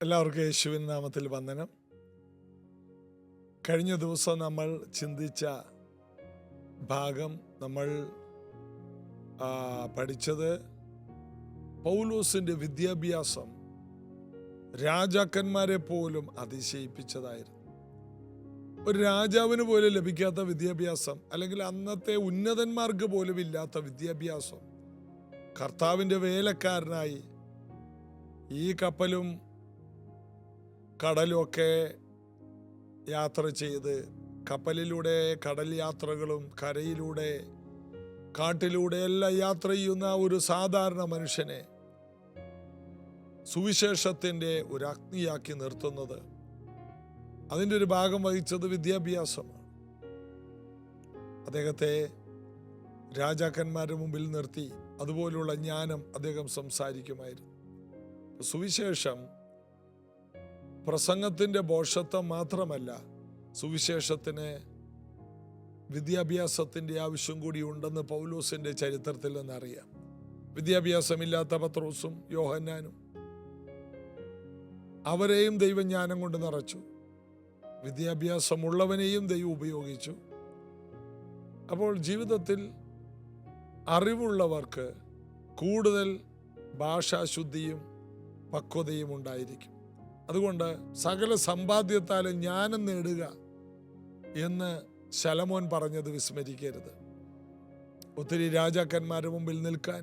എല്ലാവർക്കും യേശുവിൻ നാമത്തിൽ വന്ദനം. കഴിഞ്ഞ ദിവസം നമ്മൾ ചിന്തിച്ച ഭാഗം നമ്മൾ പഠിച്ചത് പൗലോസിന്റെ വിദ്യാഭ്യാസം രാജാക്കന്മാരെ പോലും അതിശയിപ്പിച്ചതായിരുന്നു. ഒരു രാജാവിന് പോലും ലഭിക്കാത്ത വിദ്യാഭ്യാസം, അല്ലെങ്കിൽ അന്നത്തെ ഉന്നതന്മാർക്ക് പോലും ഇല്ലാത്ത വിദ്യാഭ്യാസം കർത്താവിൻ്റെ വേലക്കാരനായി ഈ കപ്പലും കടലുമൊക്കെ യാത്ര ചെയ്ത്, കപ്പലിലൂടെ കടൽ യാത്രകളും കരയിലൂടെ കാട്ടിലൂടെ എല്ലാം യാത്ര ചെയ്യുന്ന ഒരു സാധാരണ മനുഷ്യനെ സുവിശേഷത്തിൻ്റെ ഒരു അഗ്നിയാക്കി നിർത്തുന്നത്, അതിൻ്റെ ഒരു ഭാഗം വഹിച്ചത് വിദ്യാഭ്യാസമാണ്. അദ്ദേഹത്തെ രാജാക്കന്മാരുടെ മുമ്പിൽ നിർത്തി അതുപോലുള്ള ജ്ഞാനം അദ്ദേഹം സംസാരിക്കുമായിരുന്നു. സുവിശേഷം പ്രസംഗത്തിൻ്റെ ഭോഷത്വം മാത്രമല്ല, സുവിശേഷത്തിന് വിദ്യാഭ്യാസത്തിൻ്റെ ആവശ്യം കൂടി ഉണ്ടെന്ന് പൗലോസിൻ്റെ ചരിത്രത്തിൽ നിന്നറിയാം. വിദ്യാഭ്യാസമില്ലാത്ത പത്രോസും യോഹന്നാനും, അവരെയും ദൈവജ്ഞാനം കൊണ്ട് നിറച്ചു. വിദ്യാഭ്യാസമുള്ളവനെയും ദൈവം ഉപയോഗിച്ചു. അപ്പോൾ ജീവിതത്തിൽ അറിവുള്ളവർക്ക് കൂടുതൽ ഭാഷാശുദ്ധിയും പക്വതയും ഉണ്ടായിരിക്കും. അതുകൊണ്ട് സകല സമ്പാദ്യത്താലും ജ്ഞാനം നേടുക എന്ന് ശലോമോൻ പറഞ്ഞത് വിസ്മരിക്കരുത്. ഒത്തിരി രാജാക്കന്മാരുടെ മുമ്പിൽ നിൽക്കാൻ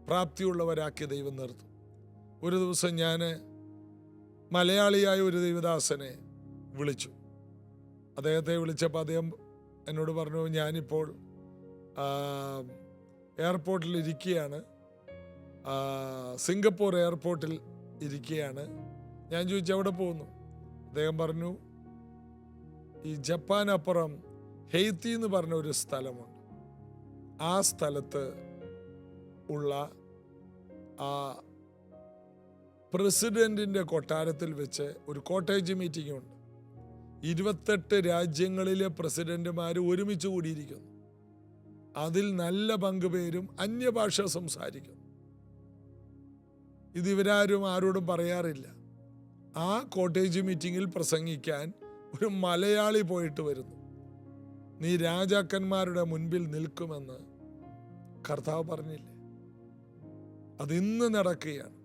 പ്രാപ്തിയുള്ളവരാക്കി ദൈവം നിർത്തും. ഒരു ദിവസം ഞാൻ മലയാളിയായ ഒരു ദൈവദാസനെ വിളിച്ചു. അദ്ദേഹത്തെ വിളിച്ചപ്പോൾ അദ്ദേഹം എന്നോട് പറഞ്ഞു, ഞാനിപ്പോൾ എയർപോർട്ടിൽ ഇരിക്കുകയാണ്, സിംഗപ്പൂർ എയർപോർട്ടിൽ ഇരിക്കുകയാണ്. ഞാൻ ചോദിച്ചു, എവിടെ പോകുന്നു? അദ്ദേഹം പറഞ്ഞു, ഈ ജപ്പാനപ്പുറം ഹെയ്ത്തി എന്ന് പറഞ്ഞ ഒരു സ്ഥലമുണ്ട്, ആ സ്ഥലത്ത് ഉള്ള ആ പ്രസിഡന്റിൻ്റെ കൊട്ടാരത്തിൽ വെച്ച് ഒരു കോട്ടേജ് മീറ്റിംഗ് ഉണ്ട്. 28 രാജ്യങ്ങളിലെ പ്രസിഡന്റുമാർ ഒരുമിച്ച് കൂടിയിരിക്കുന്നു. അതിൽ നല്ല പങ്കുപേരും അന്യഭാഷ സംസാരിക്കുന്നു. ഇതിവരാരും ആരോടും പറയാറില്ല. ആ കോട്ടേജ് മീറ്റിങ്ങിൽ പ്രസംഗിക്കാൻ ഒരു മലയാളി പോയിട്ട് വരുന്നു. നീ രാജാക്കന്മാരുടെ മുൻപിൽ നിൽക്കുമെന്ന് കർത്താവ് പറഞ്ഞില്ലേ? അതിന്ന് നടക്കുകയാണ്.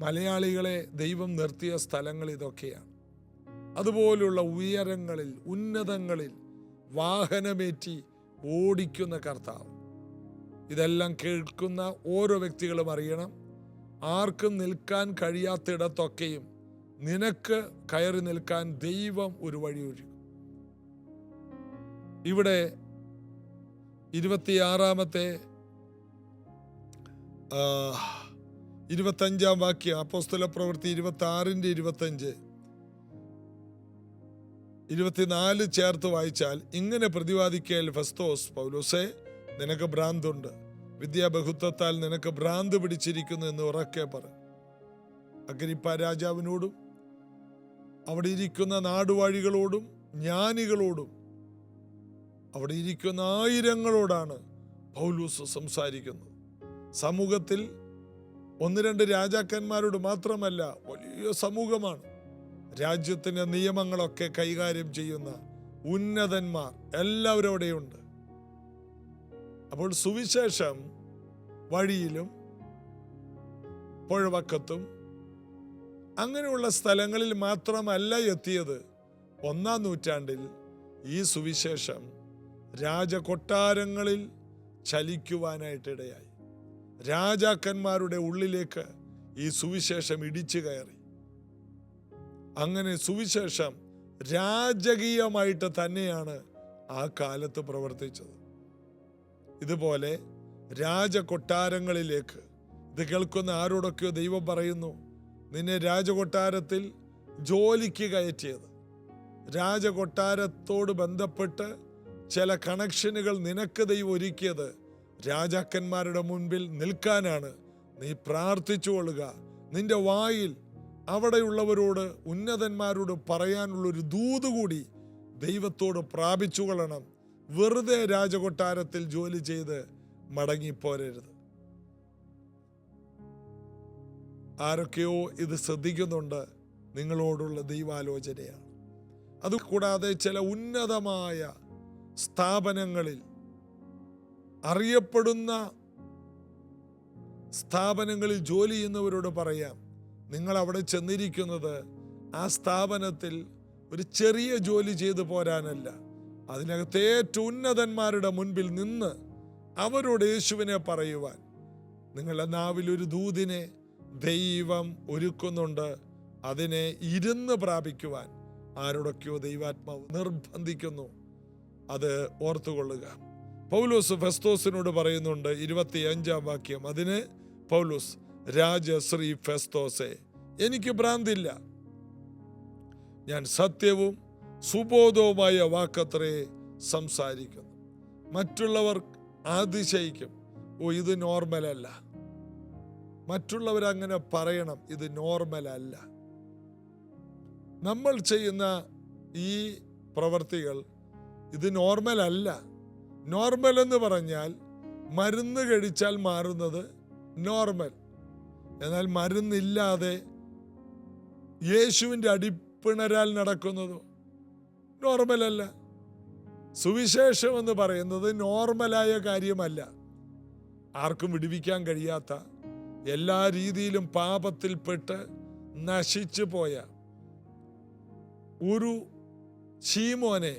മലയാളികളെ ദൈവം നിർത്തിയ സ്ഥലങ്ങൾ ഇതൊക്കെയാണ്. അതുപോലുള്ള ഉയരങ്ങളിൽ, ഉന്നതങ്ങളിൽ വാഹനമേറ്റി ഓടിക്കുന്ന കർത്താവ്. ഇതെല്ലാം കേൾക്കുന്ന ഓരോ വ്യക്തികളും അറിയണം, ആർക്കും നിൽക്കാൻ കഴിയാത്തിടത്തൊക്കെയും നിനക്ക് കയറി നിൽക്കാൻ ദൈവം ഒരു വഴിയൊരുക്കും. ഇവിടെ 25 വാക്യം, അപ്പോസ്തല പ്രവൃത്തി 26:25, 24 ചേർത്ത് വായിച്ചാൽ ഇങ്ങനെ പ്രതിവാദിക്കൽ ഫെസ്തോസ്, പൗലോസേ, നിനക്ക് ഭ്രാന്തുണ്ട്, വിദ്യാബഹുത്വത്താൽ നിനക്ക് ഭ്രാന്ത് പിടിച്ചിരിക്കുന്നു എന്ന് ഉറക്കെ പറ. അഗ്രിപ്പ രാജാവിനോടും അവിടെ ഇരിക്കുന്ന നാടുവാഴികളോടും ജ്ഞാനികളോടും അവിടെ ഇരിക്കുന്ന ആയിരങ്ങളോടാണ് പൗലോസ് സംസാരിക്കുന്നത്. സമൂഹത്തിൽ 1-2 രാജാക്കന്മാരോട് മാത്രമല്ല, വലിയ സമൂഹമാണ്. രാജ്യത്തിൻ്റെ നിയമങ്ങളൊക്കെ കൈകാര്യം ചെയ്യുന്ന ഉന്നതന്മാർ എല്ലാവരും അവിടെയുണ്ട്. അപ്പോൾ സുവിശേഷം വഴിയിലും പുഴവക്കത്തും അങ്ങനെയുള്ള സ്ഥലങ്ങളിൽ മാത്രമല്ല എത്തിയത്. 1-ാം നൂറ്റാണ്ടിൽ ഈ സുവിശേഷം രാജകൊട്ടാരങ്ങളിൽ ചലിക്കുവാനായിട്ടിടയായി. രാജാക്കന്മാരുടെ ഉള്ളിലേക്ക് ഈ സുവിശേഷം ഇടിച്ചു കയറി. അങ്ങനെ സുവിശേഷം രാജകീയമായിട്ട് തന്നെയാണ് ആ കാലത്ത് പ്രവർത്തിച്ചത്. ഇതുപോലെ രാജകൊട്ടാരങ്ങളിലേക്ക്, ഇത് കേൾക്കുന്ന ആരോടൊക്കെയോ ദൈവം പറയുന്നു, നിന്നെ രാജകൊട്ടാരത്തിൽ ജോലിക്ക് കയറ്റിയത്, രാജകൊട്ടാരത്തോട് ബന്ധപ്പെട്ട് ചില കണക്ഷനുകൾ നിനക്ക് ദൈവം ഒരുക്കിയത് രാജാക്കന്മാരുടെ മുൻപിൽ നിൽക്കാനാണ്. നീ പ്രാർത്ഥിച്ചുകൊള്ളുക. നിന്റെ വായിൽ അവിടെയുള്ളവരോട്, ഉന്നതന്മാരോട് പറയാനുള്ളൊരു ദൂത് കൂടി ദൈവത്തോട് പ്രാപിച്ചുകൊള്ളണം. വെറുതെ രാജകൊട്ടാരത്തിൽ ജോലി ചെയ്ത് മടങ്ങിപ്പോരരുത്. ആരൊക്കെയോ ഇത് ശ്രദ്ധിക്കുന്നുണ്ട്. നിങ്ങളോടുള്ള ദൈവാലോചനയാണ്. അതുകൂടാതെ ചില ഉന്നതമായ സ്ഥാപനങ്ങളിൽ, അറിയപ്പെടുന്ന സ്ഥാപനങ്ങളിൽ ജോലി ചെയ്യുന്നവരോട് പറയാം, നിങ്ങൾ അവിടെ ചെന്നിരിക്കുന്നത് ആ സ്ഥാപനത്തിൽ ഒരു ചെറിയ ജോലി ചെയ്തു പോരാനല്ല, അതിനകത്ത് ഏറ്റവും ഉന്നതന്മാരുടെ മുൻപിൽ നിന്ന് അവരോട് യേശുവിനെ പറയുവാൻ. നിങ്ങളുടെ നാവിൽ ഒരു ദൂതിനെ ദൈവം ഒരുക്കുന്നുണ്ട്. അതിനെ ഇരുന്ന് പ്രാപിക്കുവാൻ ആരോടൊക്കെയോ ദൈവാത്മാവ് നിർബന്ധിക്കുന്നു. അത് ഓർത്തുകൊള്ളുക. പൗലോസ് ഫെസ്തോസിനോട് പറയുന്നുണ്ട്, 25-ാം വാക്യം. അതിന് പൗലോസ്, രാജശ്രീ ഫെസ്തോസേ, എനിക്ക് ഭ്രാന്തില്ല, ഞാൻ സത്യവും സുബോധവുമായ വാക്കത്രേ സംസാരിക്കുന്നു. മറ്റുള്ളവർ അതിശയിക്കും, ഓ ഇത് നോർമലല്ല. മറ്റുള്ളവരങ്ങനെ പറയണം, ഇത് നോർമലല്ല. നമ്മൾ ചെയ്യുന്ന ഈ പ്രവർത്തികൾ ഇത് നോർമലല്ല. നോർമൽ എന്ന് പറഞ്ഞാൽ മരുന്ന് കഴിച്ചാൽ മാറുന്നത് നോർമൽ. എന്നാൽ മരുന്നില്ലാതെ യേശുവിൻ്റെ അടിപ്പിണരാൽ നടക്കുന്നതോ നോർമലല്ല. സുവിശേഷം എന്ന് പറയുന്നത് നോർമലായ കാര്യമല്ല. ആർക്കും വിടുവിക്കാൻ കഴിയാത്ത, എല്ലാ രീതിയിലും പാപത്തിൽപ്പെട്ട് നശിച്ചു പോയ ഒരു ശീമോനെ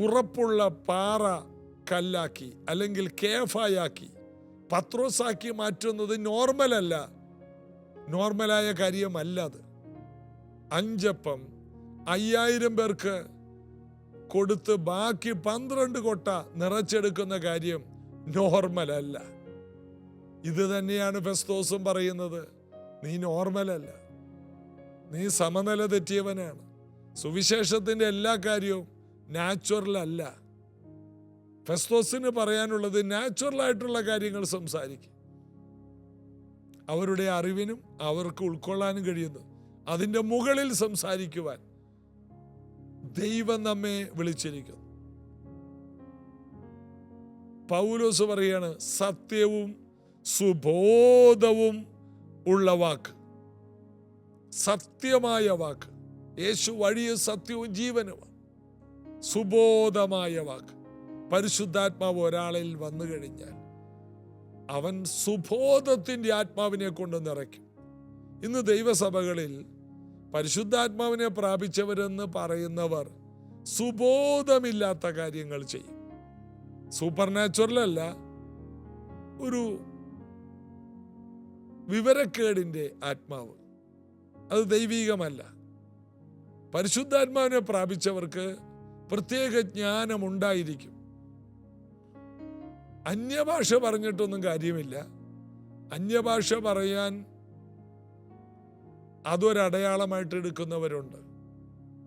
ഉറപ്പുള്ള പാറ കല്ലാക്കി അല്ലെങ്കിൽ കേഫായാക്കി പത്രോസാക്കി മാറ്റുന്നത് നോർമലല്ല, നോർമലായ കാര്യമല്ല. അത് 5 അപ്പം 5000 പേർക്ക് കൊടുത്ത് ബാക്കി 12 കൊട്ട നിറച്ചെടുക്കുന്ന കാര്യം നോർമലല്ല. ഇത് തന്നെയാണ് ഫെസ്തോസും പറയുന്നത്, നീ നോർമലല്ല, നീ സമനില തെറ്റിയവനാണ്. സുവിശേഷത്തിൻ്റെ എല്ലാ കാര്യവും നാച്ചുറൽ അല്ല. ഫെസ്തോസിന് പറയാനുള്ളത് നാച്ചുറലായിട്ടുള്ള കാര്യങ്ങൾ സംസാരിക്കും. അവരുടെ അറിവിനും അവർക്ക് ഉൾക്കൊള്ളാനും കഴിയുന്നു. അതിൻ്റെ മുകളിൽ സംസാരിക്കുവാൻ ദൈവം നമ്മെ വിളിച്ചിരിക്കുന്നു. പൗലോസ് പറയാണ്, സത്യവും സുബോധവും ഉള്ള വാക്ക്, സത്യമായ വാക്ക്. യേശു വഴിയും സത്യവും ജീവനുമാണ്. സുബോധമായ വാക്ക്. പരിശുദ്ധാത്മാവ് ഒരാളിൽ വന്നു കഴിഞ്ഞാൽ അവൻ സുബോധത്തിൻ്റെ ആത്മാവിനെ കൊണ്ട് നിറയ്ക്കും. ഇന്ന് ദൈവസഭകളിൽ പരിശുദ്ധാത്മാവിനെ പ്രാപിച്ചവരെന്ന് പറയുന്നവർ സുബോധമില്ലാത്ത കാര്യങ്ങൾ ചെയ്യും. സൂപ്പർ നാച്ചുറൽ അല്ല, ഒരു വിവരക്കേടിൻ്റെ ആത്മാവ്, അത് ദൈവീകമല്ല. പരിശുദ്ധാത്മാവിനെ പ്രാപിച്ചവർക്ക് പ്രത്യേക ജ്ഞാനമുണ്ടായിരിക്കും. അന്യഭാഷ പറഞ്ഞിട്ടൊന്നും കാര്യമില്ല. അന്യഭാഷ പറയാൻ അതൊരടയാളമായിട്ട് എടുക്കുന്നവരുണ്ട്.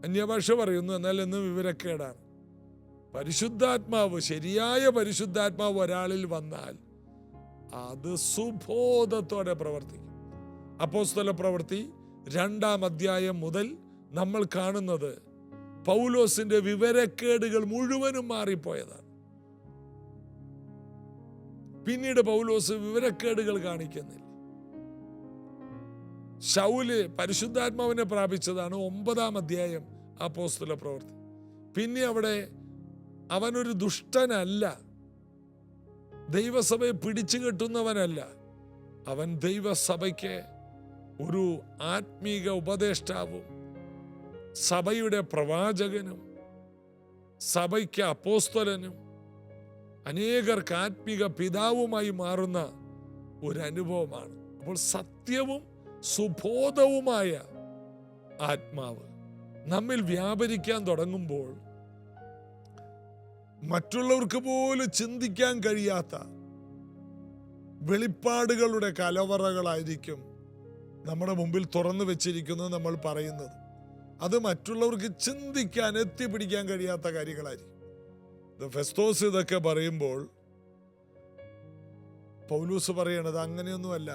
അന്യഭാഷ പറയുന്നു, എന്നാൽ എന്നും വിവരക്കേടാണ്. പരിശുദ്ധാത്മാവ്, ശരിയായ പരിശുദ്ധാത്മാവ് ഒരാളിൽ വന്നാൽ അത് സുബോധത്തോടെ പ്രവർത്തിക്കും. അപ്പോസ്തല പ്രവൃത്തി 2-ാം അധ്യായം മുതൽ നമ്മൾ കാണുന്നത് പൗലോസിന്റെ വിവരക്കേടുകൾ മുഴുവനും മാറിപ്പോയതാണ്. പിന്നീട് പൗലോസ് വിവരക്കേടുകൾ കാണിക്കുന്നില്ല. ശൗല് പരിശുദ്ധാത്മാവിനെ പ്രാപിച്ചതാണ് 9-ാം അധ്യായം അപ്പോസ്തല പ്രവൃത്തി. പിന്നെ അവിടെ അവനൊരു ദുഷ്ടനല്ല, ദൈവസഭയെ പിടിച്ചു കെട്ടുന്നവനല്ല. അവൻ ദൈവസഭയ്ക്ക് ഒരു ആത്മീക ഉപദേഷ്ടാവും സഭയുടെ പ്രവാചകനും സഭയ്ക്ക് അപ്പോസ്തലനും അനേകർക്ക് ആത്മീക പിതാവുമായി മാറുന്ന ഒരു അനുഭവമാണ്. അപ്പോൾ സത്യവും സുബോധവുമായ ആത്മാവ് നമ്മിൽ വ്യാപരിക്കാൻ തുടങ്ങുമ്പോൾ മറ്റുള്ളവർക്ക് പോലും ചിന്തിക്കാൻ കഴിയാത്ത വെളിപ്പാടുകളുടെ കലവറകളായിരിക്കും നമ്മുടെ മുമ്പിൽ തുറന്നു വെച്ചിരിക്കുന്നത്. നമ്മൾ പറയുന്നത് അത് മറ്റുള്ളവർക്ക് ചിന്തിക്കാൻ, എത്തിപ്പിടിക്കാൻ കഴിയാത്ത കാര്യങ്ങളായിരിക്കും. ഫെസ്തോസ് ഇതൊക്കെ പറയുമ്പോൾ പൗലൂസ് പറയണത് അങ്ങനെയൊന്നുമല്ല,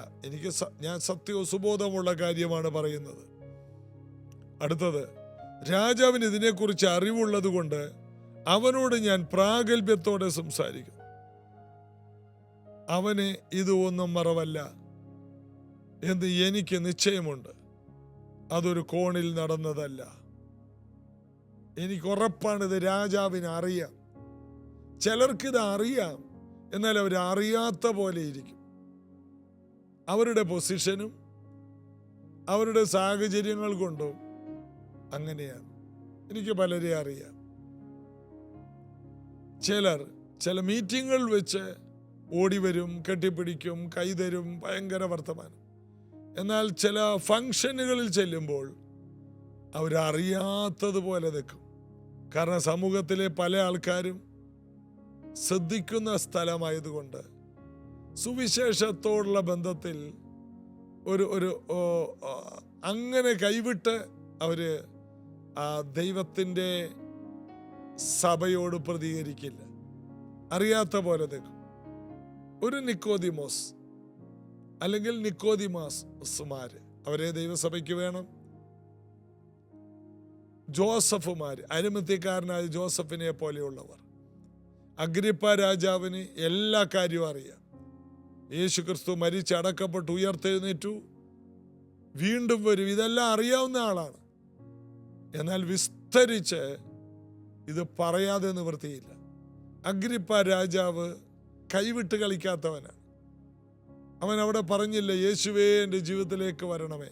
ഞാൻ സത്യവും സുബോധമുള്ള കാര്യമാണ് പറയുന്നത്. അടുത്തത്, രാജാവിന് ഇതിനെക്കുറിച്ച് അറിവുള്ളത് കൊണ്ട് അവനോട് ഞാൻ പ്രാഗൽഭ്യത്തോടെ സംസാരിക്കുന്നു. അവന് ഇത് ഒന്നും മറവല്ല. എന്ന് എനിക്ക് നിശ്ചയമുണ്ട്. അതൊരു കോണിൽ നടന്നതല്ല. എനിക്ക് ഉറപ്പാണിത് രാജാവിന് അറിയാം. ചിലർക്കിത് അറിയാം, എന്നാൽ അവർ അറിയാത്ത പോലെ ഇരിക്കും. അവരുടെ പൊസിഷനും അവരുടെ സാഹചര്യങ്ങൾ കൊണ്ടും അങ്ങനെയാണ്. എനിക്ക് പലരെ അറിയാം. ചില മീറ്റിങ്ങുകളിൽ വെച്ച് ഓടി വരും, കെട്ടിപ്പിടിക്കും, കൈതരും, ഭയങ്കര വർത്തമാനം. എന്നാൽ ചില ഫംഗ്ഷനുകളിൽ ചെല്ലുമ്പോൾ അവരറിയാത്തതുപോലെ നിൽക്കും. കാരണം സമൂഹത്തിലെ പല ആൾക്കാരും ശ്രദ്ധിക്കുന്ന സ്ഥലമായതുകൊണ്ട് സുവിശേഷത്തോടുള്ള ബന്ധത്തിൽ ഒരു അങ്ങനെ കൈവിട്ട് അവര് ദൈവത്തിൻ്റെ സഭയോട് പ്രതികരിക്കില്ല. അറിയാത്ത പോലെ നിൽക്കും. ഒരു നിക്കോദിമോസ് അല്ലെങ്കിൽ നിക്കോദിമാസ്മാര്, അവരെ ദൈവസഭയ്ക്ക് വേണം. ജോസഫുമാര്, അരിമത്യക്കാരനായ ജോസഫിനെ പോലെയുള്ളവർ. അഗ്രിപ്പ രാജാവിന് എല്ലാ കാര്യവും അറിയാം. യേശു ക്രിസ്തു മരിച്ചടക്കപ്പെട്ട് ഉയർത്തെഴുന്നേറ്റു, വീണ്ടും വരും, ഇതെല്ലാം അറിയാവുന്ന ആളാണ്. എന്നാൽ വിസ്തരിച്ച് ഇത് പറയാതെ നിവൃത്തിയില്ല. അഗ്രിപ്പ രാജാവ് കൈവിട്ട് കളിക്കാത്തവനാണ്. അവൻ അവിടെ പറഞ്ഞില്ല, യേശുവേ എൻ്റെ ജീവിതത്തിലേക്ക് വരണമേ.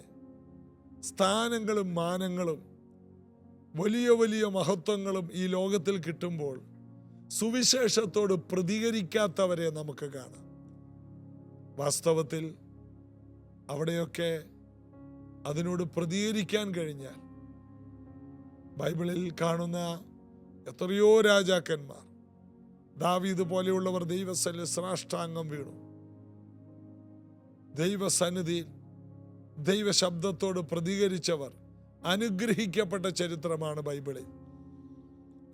സ്ഥാനങ്ങളും മാനങ്ങളും വലിയ വലിയ മഹത്വങ്ങളും ഈ ലോകത്തിൽ കിട്ടുമ്പോൾ സുവിശേഷത്തോട് പ്രതികരിക്കാത്തവരെ നമുക്ക് കാണാം. വാസ്തവത്തിൽ അവിടെയൊക്കെ അതിനോട് പ്രതികരിക്കാൻ കഴിഞ്ഞാൽ ബൈബിളിൽ കാണുന്ന എത്രയോ രാജാക്കന്മാർ, ദാവീദ് പോലെയുള്ളവർ ദൈവസന്നിധിയിൽ സാഷ്ടാംഗം വീണു. ദൈവസന്നിധിയിൽ ദൈവശബ്ദത്തോട് പ്രതികരിച്ചവർ അനുഗ്രഹിക്കപ്പെട്ട ചരിത്രമാണ് ബൈബിളിൽ.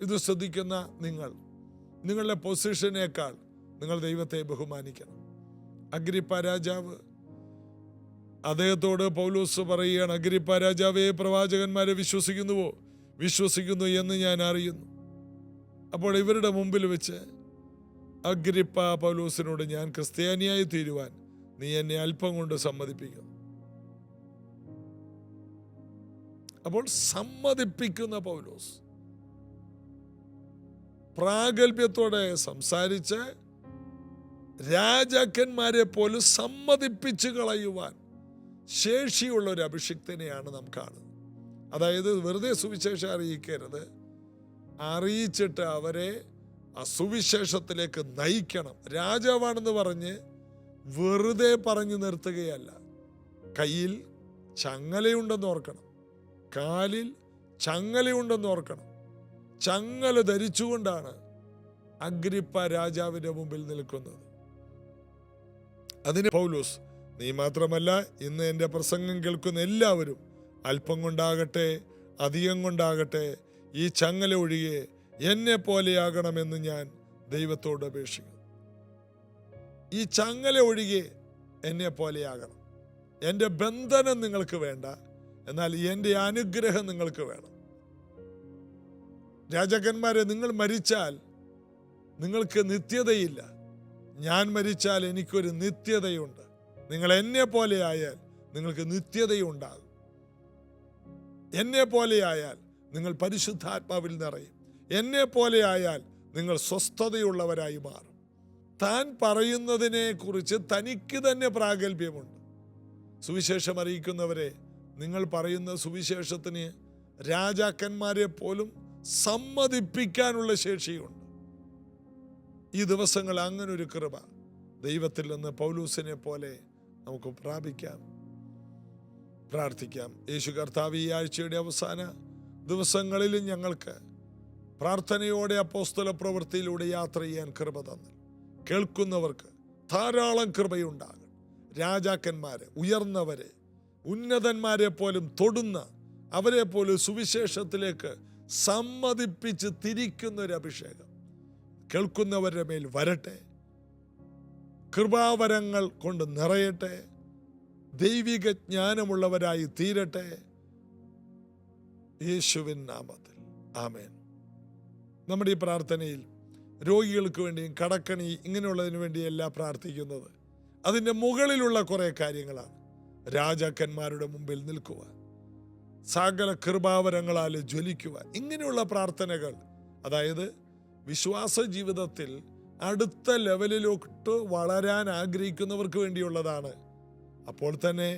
ഇത് ശ്രദ്ധിക്കുന്ന നിങ്ങളുടെ പൊസിഷനേക്കാൾ നിങ്ങൾ ദൈവത്തെ ബഹുമാനിക്കണം. അഗ്രിപ്പ രാജാവ്, അദ്ദേഹത്തോട് പൗലോസ് പറയുകയാണ്, അഗ്രിപ്പ രാജാവേ, പ്രവാചകന്മാരെ വിശ്വസിക്കുന്നു എന്ന് ഞാൻ അറിയുന്നു. അപ്പോൾ ഇവരുടെ മുമ്പിൽ വെച്ച് അഗ്രിപ്പ പൗലോസിനോട്, ഞാൻ ക്രിസ്ത്യാനിയായി തീരുവാൻ നീ എന്നെ അല്പം കൊണ്ട് സമ്മതിപ്പിക്കുന്നു. അപ്പോൾ സമ്മതിപ്പിക്കുന്ന പൗലോസ് പ്രാഗൽഭ്യത്തോടെ സംസാരിച്ച് രാജാക്കന്മാരെ പോലും സമ്മതിപ്പിച്ചു കളയുവാൻ ശേഷിയുള്ള ഒരു അഭിഷിക്തനെയാണ് നാം കാണുന്നത്. അതായത് വെറുതെ സുവിശേഷം അറിയിക്കരുത്, അറിയിച്ചിട്ട് അവരെ ആ സുവിശേഷത്തിലേക്ക് നയിക്കണം. രാജാവാണെന്ന് പറഞ്ഞ് വെറുതെ പറഞ്ഞു നിർത്തുകയല്ല. കയ്യിൽ ചങ്ങലയുണ്ടെന്ന് ഓർക്കണം, കാലിൽ ചങ്ങലയുണ്ടെന്ന് ഓർക്കണം. ചങ്ങല ധരിച്ചുകൊണ്ടാണ് അഗ്രിപ്പ രാജാവിന്റെ മുമ്പിൽ നിൽക്കുന്നത്. അതിന് പൗലോസ്, നീ മാത്രമല്ല, ഇന്ന് എൻ്റെ പ്രസംഗം കേൾക്കുന്ന എല്ലാവരും അല്പം കൊണ്ടാകട്ടെ അധികം കൊണ്ടാകട്ടെ ഈ ചങ്ങല ഒഴികെ എന്നെ പോലെയാകണമെന്ന് ഞാൻ ദൈവത്തോട് അപേക്ഷിക്കുന്നു. ഈ ചങ്ങല ഒഴികെ എന്നെ പോലെയാകണം. എൻ്റെ ബന്ധനം നിങ്ങൾക്ക് വേണ്ട, എന്നാൽ എൻ്റെ അനുഗ്രഹം നിങ്ങൾക്ക് വേണം. രാജാക്കന്മാരെ, നിങ്ങൾ മരിച്ചാൽ നിങ്ങൾക്ക് നിത്യതയില്ല. ഞാൻ മരിച്ചാൽ എനിക്കൊരു നിത്യതയുണ്ട്. നിങ്ങൾ എന്നെ പോലെ ആയാൽ നിങ്ങൾക്ക് നിത്യതയുണ്ടാകും. എന്നെ പോലെ ആയാൽ നിങ്ങൾ പരിശുദ്ധാത്മാവിൽ നിറയും. എന്നെ പോലെ ആയാൽ നിങ്ങൾ സ്വസ്ഥതയുള്ളവരായി മാറും. താൻ പറയുന്നതിനെ കുറിച്ച് തനിക്ക് തന്നെ പ്രാഗൽഭ്യമുണ്ട്. സുവിശേഷം അറിയിക്കുന്നവരെ, നിങ്ങൾ പറയുന്ന സുവിശേഷത്തിന് രാജാക്കന്മാരെ പോലും സമ്മതിപ്പിക്കാനുള്ള ശേഷിയുണ്ട്. ഈ ദിവസങ്ങൾ അങ്ങനെ ഒരു കൃപ ദൈവത്തിൽ നിന്ന് പൗലൂസിനെ പോലെ നമുക്ക് പ്രാർത്ഥിക്കാം. യേശു കർത്താവ് ഈ ആഴ്ചയുടെ അവസാന ദിവസങ്ങളിലും ഞങ്ങൾക്ക് പ്രാർത്ഥനയോടെ അപ്പോസ്തല പ്രവൃത്തിയിലൂടെ യാത്ര ചെയ്യാൻ കൃപ തന്നു. കേൾക്കുന്നവർക്ക് ധാരാളം കൃപയുണ്ടാകും. രാജാക്കന്മാരെ, ഉയർന്നവരെ, ഉന്നതന്മാരെ പോലും തൊടുന്ന, അവരെ പോലും സുവിശേഷത്തിലേക്ക് സമ്മതിപ്പിച്ച് തിരിക്കുന്ന ഒരു അഭിഷേകം കേൾക്കുന്നവരുടെ മേൽ വരട്ടെ. കൃപാവരങ്ങൾ കൊണ്ട് നിറയട്ടെ. ദൈവിക ജ്ഞാനമുള്ളവരായി തീരട്ടെ. യേശുവിൻ നാമത്തിൽ ആമേൻ. നമ്മുടെ ഈ പ്രാർത്ഥനയിൽ രോഗികൾക്ക് വേണ്ടിയും കടക്കണി ഇങ്ങനെയുള്ളതിനു വേണ്ടിയല്ല പ്രാർത്ഥിക്കുന്നത്. അതിൻ്റെ മുകളിലുള്ള കുറേ കാര്യങ്ങളാണ്. രാജാക്കന്മാരുടെ മുമ്പിൽ നിൽക്കുവാൻ, സകല കൃപാവരങ്ങളാൽ ജ്വലിക്കുവാൻ. ഇങ്ങനെയുള്ള പ്രാർത്ഥനകൾ, അതായത് വിശ്വാസ ജീവിതത്തിൽ അടുത്ത ലെവലിലോട്ട് വളരാൻ ആഗ്രഹിക്കുന്നവർക്ക് വേണ്ടിയുള്ളതാണ്. അപ്പോൾ തന്നെ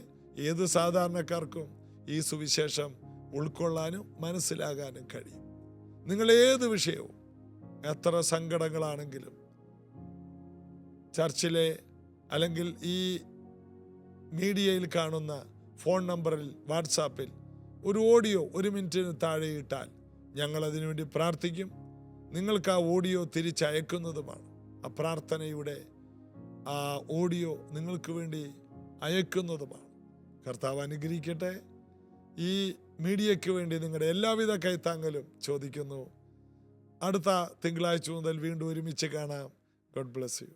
ഏത് സാധാരണക്കാർക്കും ഈ സുവിശേഷം ഉൾക്കൊള്ളാനും മനസ്സിലാകാനും കഴിയും. നിങ്ങൾ ഏത് വിഷയവും, എത്ര സങ്കടങ്ങളാണെങ്കിലും, ചർച്ചിലെ അല്ലെങ്കിൽ ഈ മീഡിയയിൽ കാണുന്ന ഫോൺ നമ്പറിൽ, വാട്സാപ്പിൽ ഒരു ഓഡിയോ 1 മിനിറ്റിന് താഴെ ഇട്ടാൽ ഞങ്ങൾ അതിനുവേണ്ടി പ്രാർത്ഥിക്കും. നിങ്ങൾക്ക് ആ ഓഡിയോ തിരിച്ചയക്കുന്നതുമാണ്. ആ പ്രാർത്ഥനയുടെ ആ ഓഡിയോ നിങ്ങൾക്ക് വേണ്ടി അയക്കുന്നതുമാണ്. കർത്താവ് അനുഗ്രഹിക്കട്ടെ. ഈ മീഡിയയ്ക്ക് വേണ്ടി നിങ്ങളുടെ എല്ലാവിധ കൈത്താങ്ങലും ചോദിക്കുന്നു. അടുത്ത തിങ്കളാഴ്ച മുതൽ വീണ്ടും ഒരുമിച്ച് കാണാം. God bless you.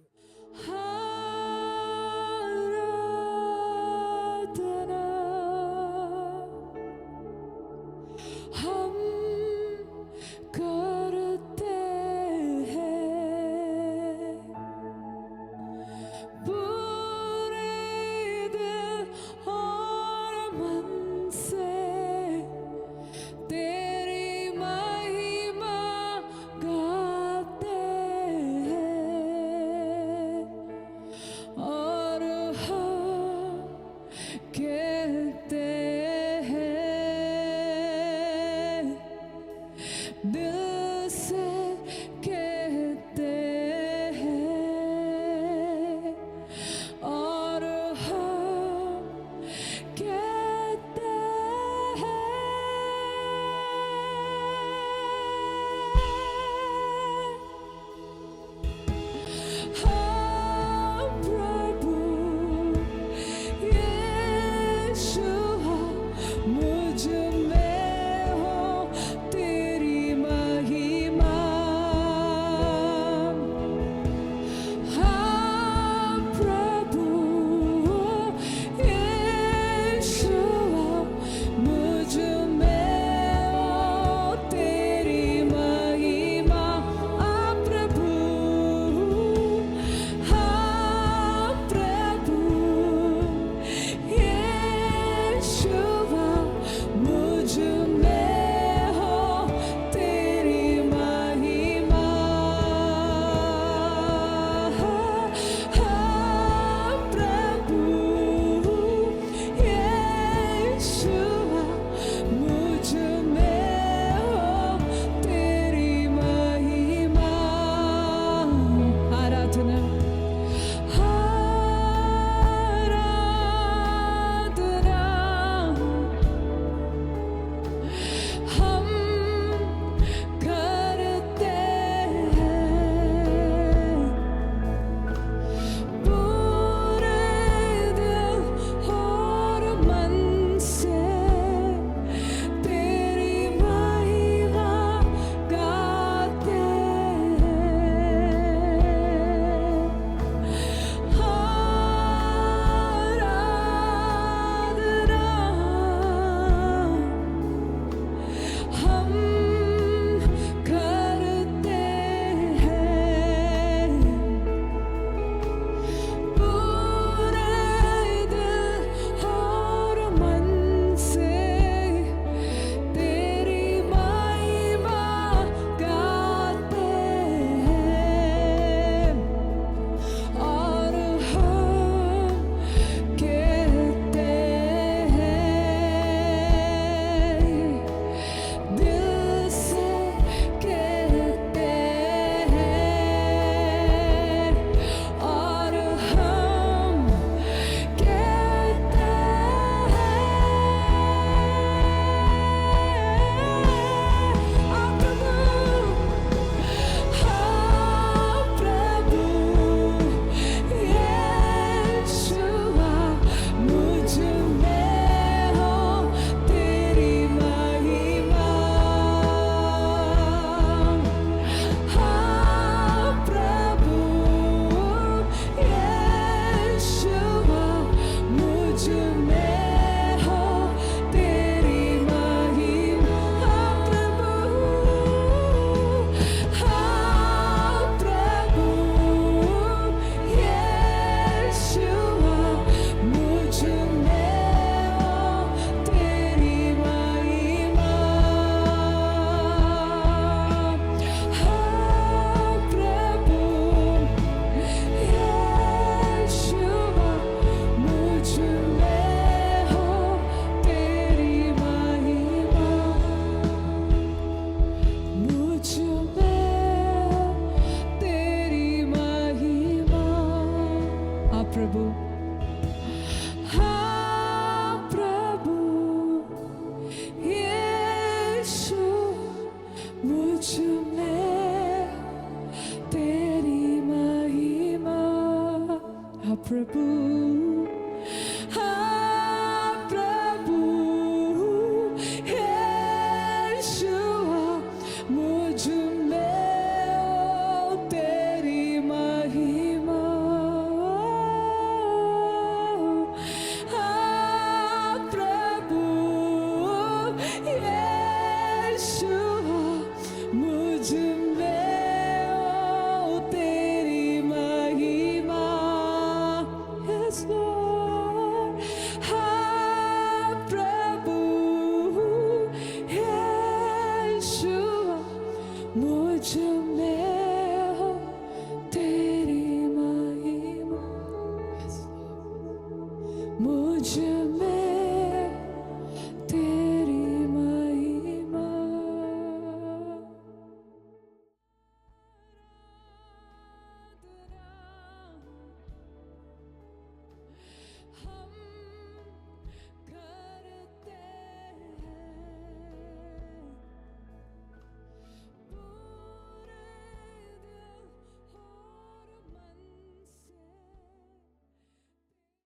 मुझ